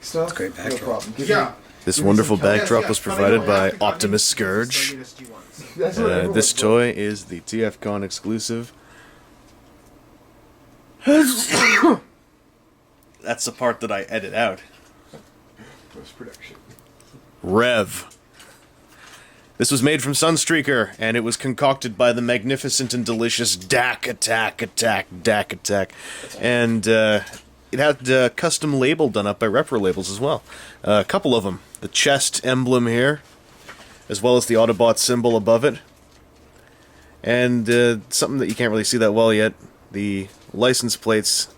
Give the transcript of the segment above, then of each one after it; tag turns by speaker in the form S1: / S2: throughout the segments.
S1: stuff.
S2: It's a great backdrop.
S1: No problem.
S3: Yeah.
S2: This wonderful backdrop was provided by Optimus Scourge. This toy is the TFcon exclusive. That's the part that I edit out.
S1: Post-production.
S2: R.E.V. This was made from Sunstreaker, and it was concocted by the magnificent and delicious Dak Attack. And it had a custom label done up by Repro Labels as well. A couple of them. The chest emblem here, as well as the Autobot symbol above it. And something that you can't really see that well yet, the license plates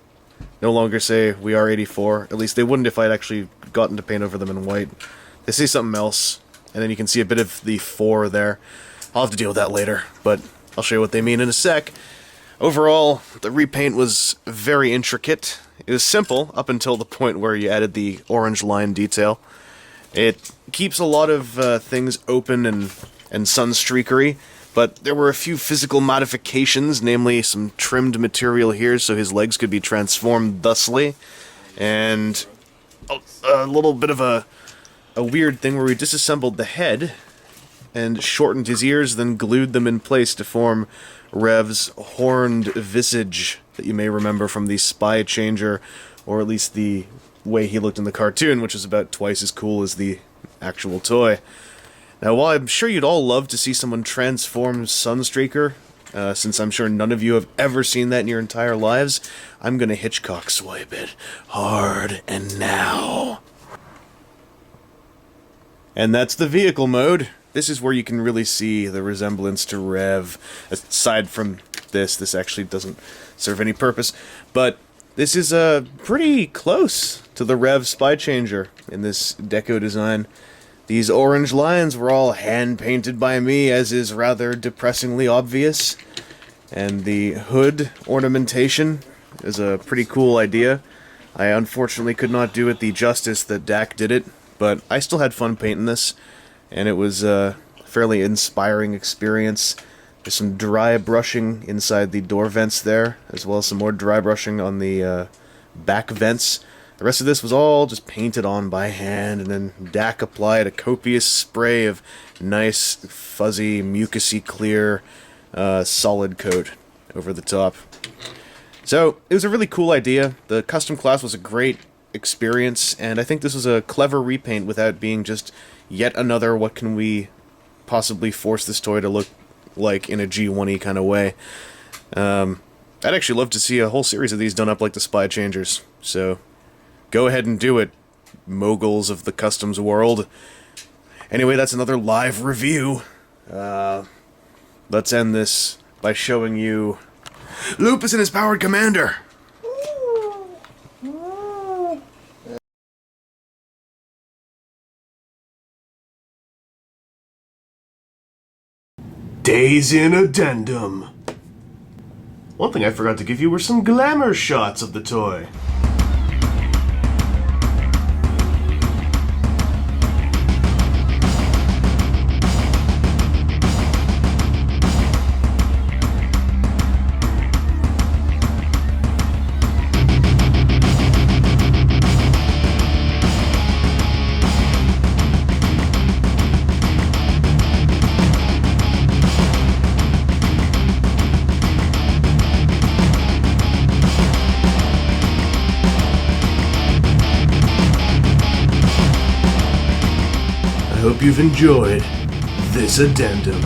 S2: no longer say "We are 84." At least they wouldn't if I'd actually gotten to paint over them in white. They say something else, and then you can see a bit of the 4 there. I'll have to deal with that later, but I'll show you what they mean in a sec. Overall, the repaint was very intricate. It was simple up until the point where you added the orange line detail. It keeps a lot of things open and sunstreakery, but there were a few physical modifications, namely some trimmed material here so his legs could be transformed thusly, and a little bit of a weird thing where we disassembled the head and shortened his ears, then glued them in place to form R.E.V's horned visage that you may remember from the Spy Changer, or at least the way he looked in the cartoon, which is about twice as cool as the actual toy. Now, while I'm sure you'd all love to see someone transform Sunstreaker, since I'm sure none of you have ever seen that in your entire lives, I'm gonna Hitchcock swipe it hard and now. And that's the vehicle mode. This is where you can really see the resemblance to R.E.V. Aside from this actually doesn't serve any purpose. But this is pretty close to the R.E.V. Spy Changer in this deco design. These orange lines were all hand-painted by me, as is rather depressingly obvious. And the hood ornamentation is a pretty cool idea. I unfortunately could not do it the justice that Dak did it, but I still had fun painting this, and it was a fairly inspiring experience. There's some dry brushing inside the door vents there, as well as some more dry brushing on the back vents. The rest of this was all just painted on by hand, and then Dak applied a copious spray of nice, fuzzy, mucusy clear, solid coat over the top. So, it was a really cool idea. The custom class was a great experience, and I think this was a clever repaint without being just yet another what can we possibly force this toy to look like in a G1E kind of way. I'd actually love to see a whole series of these done up like the Spy Changers, so go ahead and do it, moguls of the customs world. Anyway, that's another live review. Let's end this by showing you Lupis and his powered commander. Days in Addendum. One thing I forgot to give you were some glamour shots of the toy. I hope you've enjoyed this addendum.